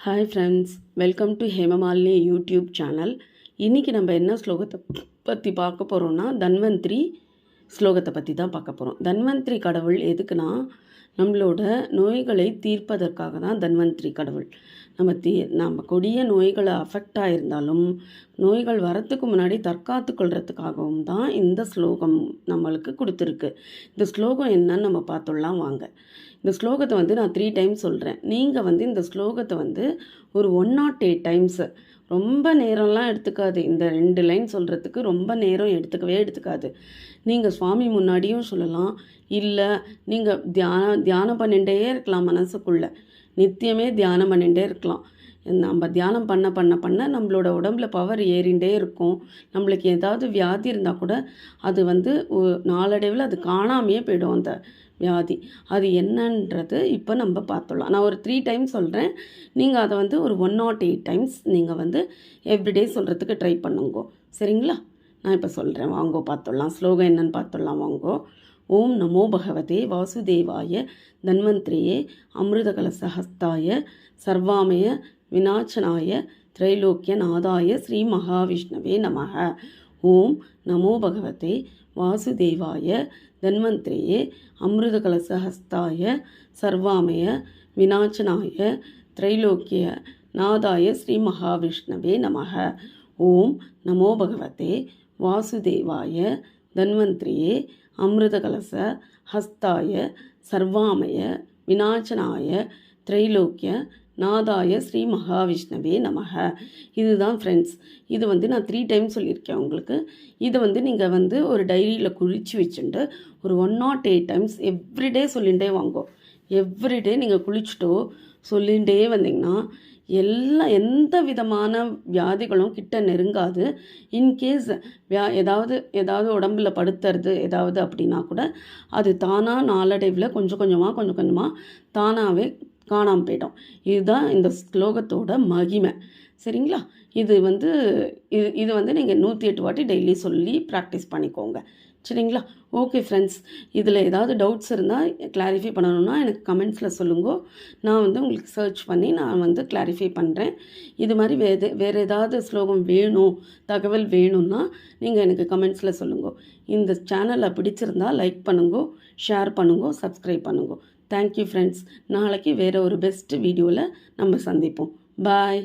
Hi friends, welcome to Hemamalini YouTube channel. இன்றைக்கி நம்ம என்ன ஸ்லோகத்தை பற்றி பார்க்க போகிறோம்னா தன்வந்திரி ஸ்லோகத்தை பற்றி தான் பார்க்க போகிறோம். தன்வந்திரி கடவுள் எதுக்குன்னா நம்மளோட நோய்களை தீர்ப்பதற்காக தான் தன்வந்திரி கடவுள். நம்ம கொடிய நோய்களை அஃபெக்ட் ஆகிருந்தாலும் நோய்கள் வரத்துக்கு முன்னாடி தற்காத்து கொள்றதுக்காகவும் தான் இந்த ஸ்லோகம் நம்மளுக்கு கொடுத்துருக்கு. இந்த ஸ்லோகம் என்னன்னு நம்ம பார்த்துடலாம் வாங்க. இந்த ஸ்லோகத்தை நான் 3 டைம்ஸ் சொல்கிறேன். நீங்கள் இந்த ஸ்லோகத்தை ஒரு 108 டைம்ஸு, ரொம்ப நேரம்லாம் எடுத்துக்காது. இந்த 2 லைன் சொல்கிறதுக்கு ரொம்ப நேரம் எடுத்துக்காது. நீங்கள் சுவாமி முன்னாடியும் சொல்லலாம், இல்லை நீங்கள் தியானம் பண்ணிகிட்டே இருக்கலாம். மனசுக்குள்ளே நித்தியமே தியானம் பண்ணிகிட்டே இருக்கலாம். நம்ம தியானம் பண்ண நம்மளோட உடம்புல பவர் ஏறிண்டே இருக்கும். நம்மளுக்கு ஏதாவது வியாதி இருந்தால் கூட அது நாளடைவில் அது காணாமையே போயிடும். அந்த வியாதி அது என்னன்றது இப்போ நம்ம பார்த்துடலாம். நான் ஒரு 3 டைம்ஸ் சொல்கிறேன். நீங்கள் அதை ஒரு 108 டைம்ஸ் நீங்கள் எவ்ரிடே சொல்கிறதுக்கு ட்ரை பண்ணுங்கோ. சரிங்களா? நான் இப்போ சொல்கிறேன், வாங்கோ பார்த்துடலாம். ஸ்லோகம் என்னன்னு பார்த்துடலாம் வாங்கோ. ஓம் நமோ பகவதே வாசுதேவாய தன்வந்திரியே அமிர்தகலசஹஸ்தாய சர்வாமய விநாசனாய திரைலோக்கிய நாதாய ஸ்ரீ மகாவிஷ்ணவே நமக. ஓம் நமோ பகவதே வாசுதேவாய தன்வந்திரியே அமிர்தகலசஹஸ்தாய சர்வாமய விநாசனாய திரைலோக்கிய நாதாய ஸ்ரீ மகாவிஷ்ணவே நமக. ஓம் நமோ பகவதே வாசுதேவாய தன்வந்திரியே அமிர்தகலச ஹஸ்தாய சர்வாமய விநாசனாய திரைலோக்கிய நாதாய ஸ்ரீ மகாவிஷ்ணவே நமக. இதுதான் ஃப்ரெண்ட்ஸ். இது நான் 3 டைம் சொல்லியிருக்கேன் உங்களுக்கு. இதை நீங்கள் ஒரு டைரியில் குறித்து வச்சுட்டு ஒரு 108 டைம்ஸ் எவ்ரிடே சொல்லிகிட்டே வாங்கோ. எவ்ரிடே நீங்கள் குளிச்சுட்டோ சொல்லிகிட்டே வந்தீங்கன்னா எந்த விதமான வியாதிகளும் கிட்ட நெருங்காது. இன்கேஸ் ஏதாவது உடம்பில் படுத்துறது ஏதாவது அப்படின்னா கூட அது தானாக நாளடைவில் கொஞ்சம் கொஞ்சமாக தானாகவே காணாமல் போயிடும். இதுதான் இந்த ஸ்லோகத்தோட மகிமை. சரிங்களா? இது நீங்கள் 108 வாட்டி டெய்லி சொல்லி ப்ராக்டிஸ் பண்ணிக்கோங்க. சரிங்களா? ஓகே ஃப்ரெண்ட்ஸ், இதில் ஏதாவது டவுட்ஸ் இருந்தால் கிளாரிஃபை பண்ணணுன்னா எனக்கு கமெண்ட்ஸில் சொல்லுங்க. நான் உங்களுக்கு சர்ச் பண்ணி நான் கிளாரிஃபை பண்ணுறேன். இது மாதிரி வேறு ஏதாவது ஸ்லோகம் வேணும், தகவல் வேணும்னா நீங்கள் எனக்கு கமெண்ட்ஸில் சொல்லுங்க. இந்த சேனலை பிடிச்சிருந்தா லைக் பண்ணுங்க, ஷேர் பண்ணுங்க, சப்ஸ்கிரைப் பண்ணுங்க. Thank you friends. நாளைக்கு வேறு ஒரு பெஸ்ட் வீடியோவில் நம்ம சந்திப்போம். பாய்.